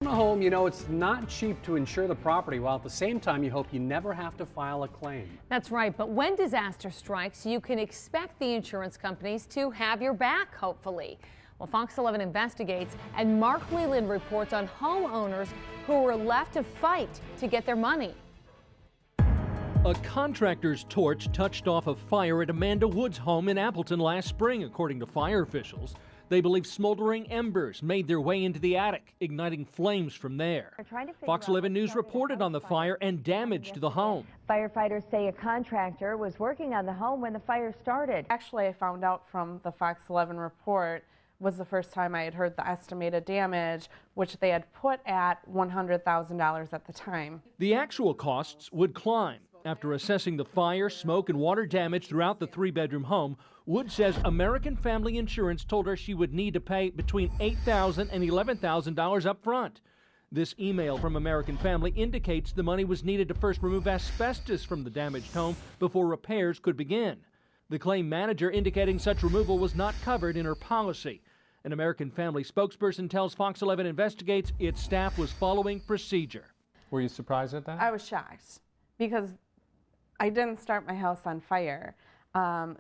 On a home, you know it's not cheap to insure the property, while at the same time you hope you never have to file a claim. That's right, but when disaster strikes, you can expect the insurance companies to have your back, hopefully. Well, Fox 11 investigates, and Mark Leland reports on homeowners who were left to fight to get their money. A contractor's torch touched off a fire at Amanda Wood's home in Appleton last spring, according to fire officials. They believe smoldering embers made their way into the attic, igniting flames from there. Fox 11 News reported on the fire and damage to the home. Firefighters say a contractor was working on the home when the fire started. Actually, I found out from the Fox 11 report was the first time I had heard the estimated damage, which they had put at $100,000 at the time. The actual costs would climb. After assessing the fire, smoke, and water damage throughout the three-bedroom home, Wood says American Family Insurance told her she would need to pay between $8,000 and $11,000 up front. This email from American Family indicates the money was needed to first remove asbestos from the damaged home before repairs could begin. The claim manager indicating such removal was not covered in her policy. An American Family spokesperson tells Fox 11 investigates its staff was following procedure. Were you surprised at that? I was shocked because I didn't start my house on fire.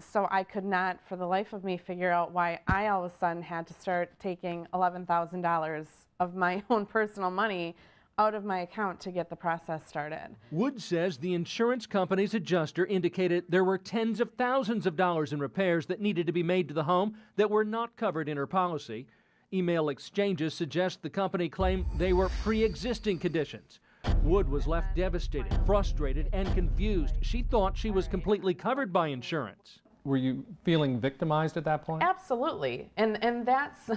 So I could not, for the life of me, figure out why I all of a sudden had to start taking $11,000 of my own personal money out of my account to get the process started. Wood says the insurance company's adjuster indicated there were tens of thousands of dollars in repairs that needed to be made to the home that were not covered in her policy. Email exchanges suggest the company claimed they were pre-existing conditions. Wood was left devastated, frustrated, and confused. She thought she was completely covered by insurance. Were you feeling victimized at that point? Absolutely, and that's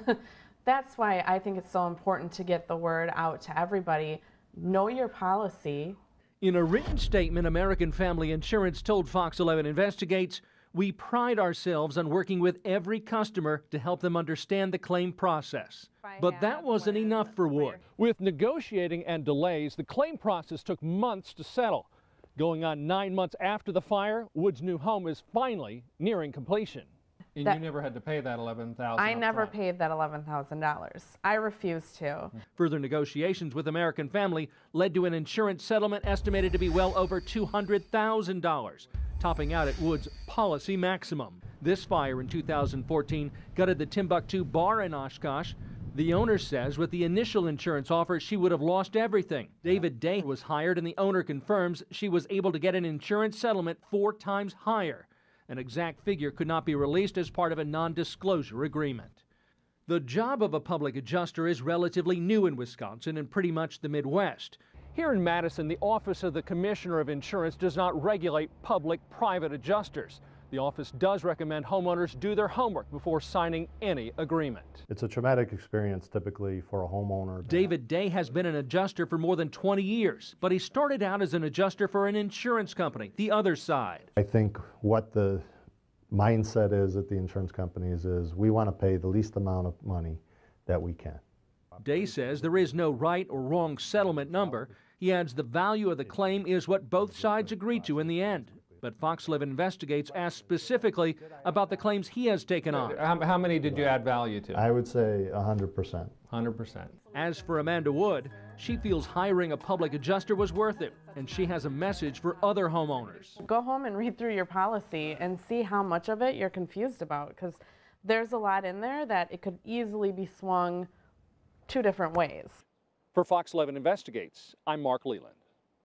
that's why I think it's so important to get the word out to everybody. Know your policy. In a written statement, American Family Insurance told Fox 11 Investigates, "We pride ourselves on working with every customer to help them understand the claim process." But that wasn't enough for Wood. With negotiating and delays, the claim process took months to settle. Going on 9 months after the fire, Wood's new home is finally nearing completion. And you never had to pay that $11,000? I never paid that $11,000. I refused to. Further negotiations with American Family led to an insurance settlement estimated to be well over $200,000, topping out at Wood's policy maximum. This fire in 2014 gutted the Timbuktu bar in Oshkosh. The owner says with the initial insurance offer, she would have lost everything. David Day was hired, and the owner confirms she was able to get an insurance settlement 4 times higher. An exact figure could not be released as part of a non-disclosure agreement. The job of a public adjuster is relatively new in Wisconsin and pretty much the Midwest. Here in Madison, the Office of the Commissioner of Insurance does not regulate public-private adjusters. The office does recommend homeowners do their homework before signing any agreement. It's a traumatic experience typically for a homeowner. David Day has been an adjuster for more than 20 years, but he started out as an adjuster for an insurance company, the other side. I think what the mindset is at the insurance companies is we want to pay the least amount of money that we can. Day says there is no right or wrong settlement number. He adds the value of the claim is what both sides agree to in the end. But Fox 11 Investigates asked specifically about the claims he has taken on. How many did you add value to? I would say 100%. 100%. As for Amanda Wood, she feels hiring a public adjuster was worth it, and she has a message for other homeowners. Go home and read through your policy and see how much of it you're confused about, because there's a lot in there that it could easily be swung 2 different ways. For Fox 11 Investigates, I'm Mark Leland.